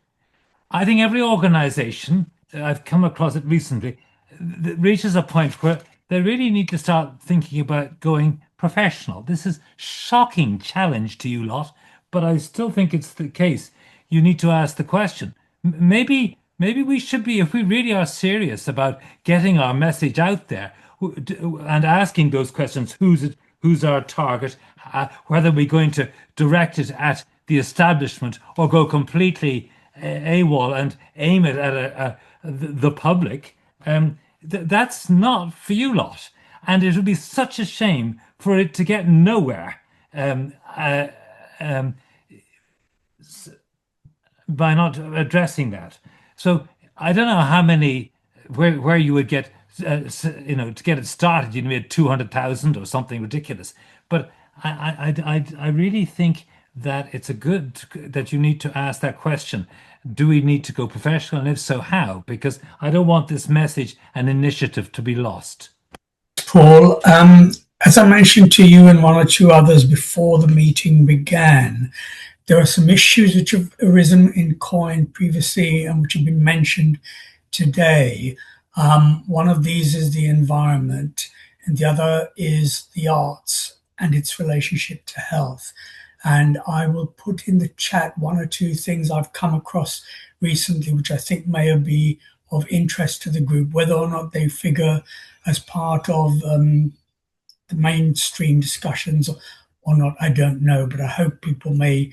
Speaker 17: I think every organization, I've come across it recently, that reaches a point where they really need to start thinking about going professional. This is shocking challenge to you lot, but I still think it's the case. You need to ask the question. Maybe we should be, if we really are serious about getting our message out there, and asking those questions: who's our target, whether we're going to direct it at the establishment or go completely AWOL and aim it at the public, that's not for you lot, and it would be such a shame for it to get nowhere by not addressing that. So I don't know how many, where you would get, to get it started, you need 200,000 or something ridiculous. But I really think that it's that you need to ask that question. do we need to go professional? And if so, how? Because I don't want this message and initiative to be lost.
Speaker 18: Paul, as I mentioned to you and one or two others before the meeting began, there are some issues which have arisen in COIN previously and which have been mentioned today. One of these is the environment, and the other is the arts and its relationship to health. And I will put in the chat one or two things I've come across recently, which I think may be of interest to the group. Whether or not they figure as part of the mainstream discussions or not, I don't know, but I hope people may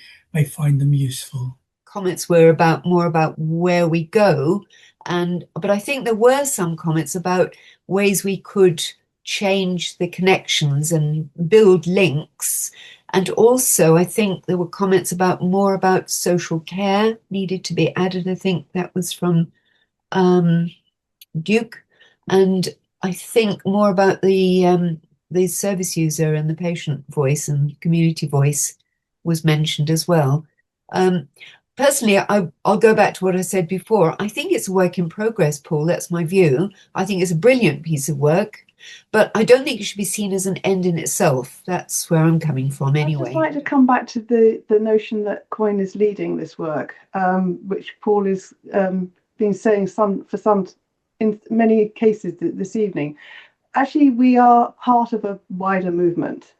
Speaker 18: find them useful.
Speaker 9: Comments were more about where we go, but I think there were some comments about ways we could change the connections and build links. And also, I think there were comments more about social care needed to be added. I think that was from Duke, and I think more about the service user and the patient voice and community voice was mentioned as well. Personally, I'll go back to what I said before. I think it's a work in progress, Paul. That's my view. I think it's a brilliant piece of work, but I don't think it should be seen as an end in itself. That's where I'm coming from anyway.
Speaker 6: I'd just like to come back to the notion that COIN is leading this work, which Paul has been saying in many cases this evening. Actually, we are part of a wider movement.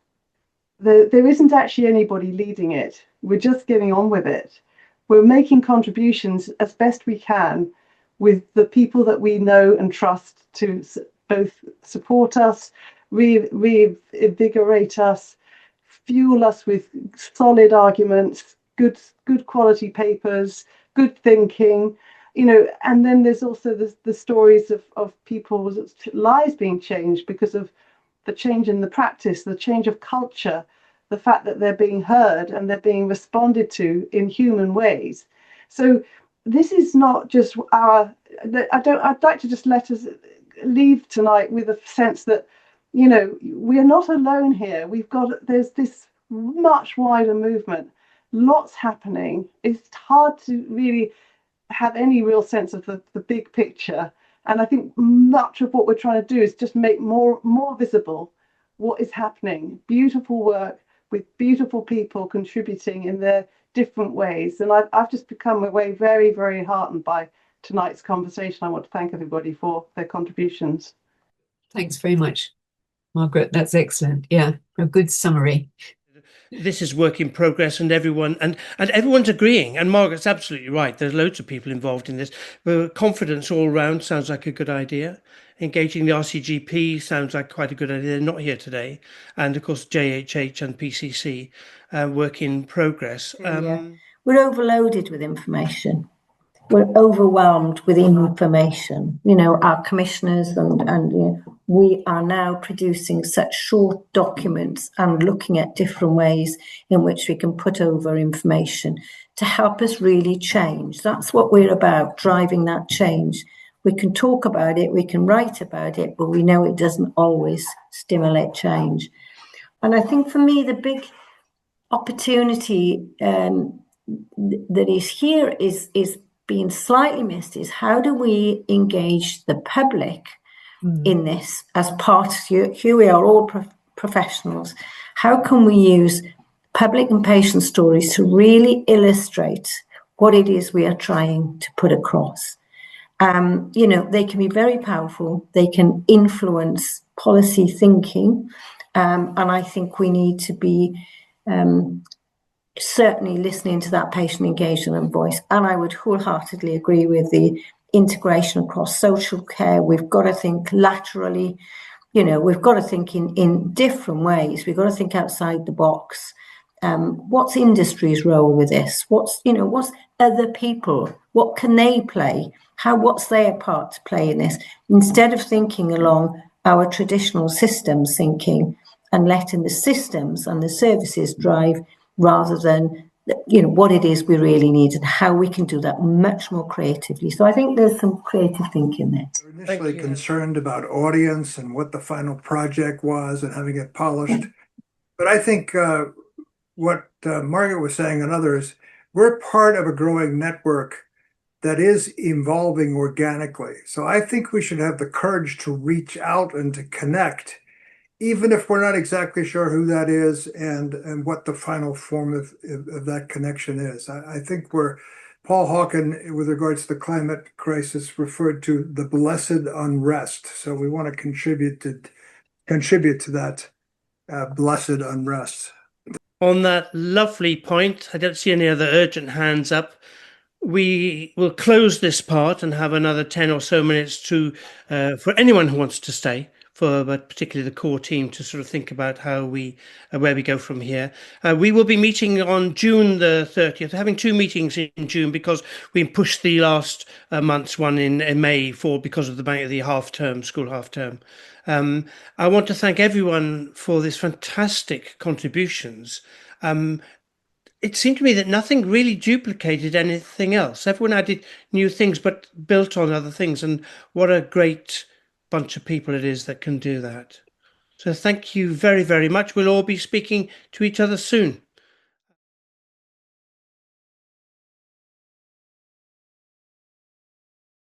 Speaker 6: There isn't actually anybody leading it. We're just getting on with it. We're making contributions as best we can with the people that we know and trust to both support us, reinvigorate us, fuel us with solid arguments, good quality papers, good thinking, and then there's also the stories of people's lives being changed because of the change in the practice, the change of culture, the fact that they're being heard and they're being responded to in human ways. So this is not just I'd like to just let us leave tonight with a sense that, we're not alone here. There's this much wider movement, lots happening. It's hard to really have any real sense of the big picture. And I think much of what we're trying to do is just make more visible what is happening. Beautiful work with beautiful people contributing in their different ways. And I've just become away very, very heartened by tonight's conversation. I want to thank everybody for their contributions.
Speaker 9: Thanks very much, Margaret. That's excellent. Yeah, a good summary.
Speaker 1: This is work in progress, and everyone's agreeing. And Margaret's absolutely right. There's loads of people involved in this. Confidence all round sounds like a good idea. Engaging the RCGP sounds like quite a good idea. They're not here today. And of course, JHH and PCC, work in progress.
Speaker 4: We're overloaded with information. We're overwhelmed with information. Our commissioners and we are now producing such short documents and looking at different ways in which we can put over information to help us really change. That's what we're about, driving that change. We can talk about it, we can write about it, but we know it doesn't always stimulate change. And I think for me, the big opportunity that is here is being slightly missed is how do we engage the public in this as part of here we are all professionals. How can we use public and patient stories to really illustrate what it is we are trying to put across? They can be very powerful. They can influence policy thinking. And I think we need to be certainly listening to that patient engagement and voice. And I would wholeheartedly agree with the integration across social care. We've got to think laterally, we've got to think in different ways. We've got to think outside the box. What's industry's role with this? What's other people? What can they play? What's their part to play in this? Instead of thinking along our traditional systems thinking and letting the systems and the services drive rather than what it is we really need and how we can do that much more creatively. So I think there's some creative thinking there.
Speaker 7: We're initially concerned about audience and what the final project was and having it polished. But I think what Margaret was saying and others, we're part of a growing network that is evolving organically. So I think we should have the courage to reach out and to connect, even if we're not exactly sure who that is and what the final form of that connection is. I think Paul Hawken, with regards to the climate crisis, referred to the blessed unrest. So we want to contribute to that blessed unrest.
Speaker 1: On that lovely point, I don't see any other urgent hands up. We will close this part and have another 10 or so minutes for anyone who wants to stay, but particularly the core team, to sort of think about how where we go from here. We will be meeting on June the 30th, having two meetings in June because we pushed the last month's one in May because of the school half term. I want to thank everyone for these fantastic contributions. It seemed to me that nothing really duplicated anything else. Everyone added new things, but built on other things. And what a great bunch of people it is that can do that. So thank you very, very much. We'll all be speaking to each other soon.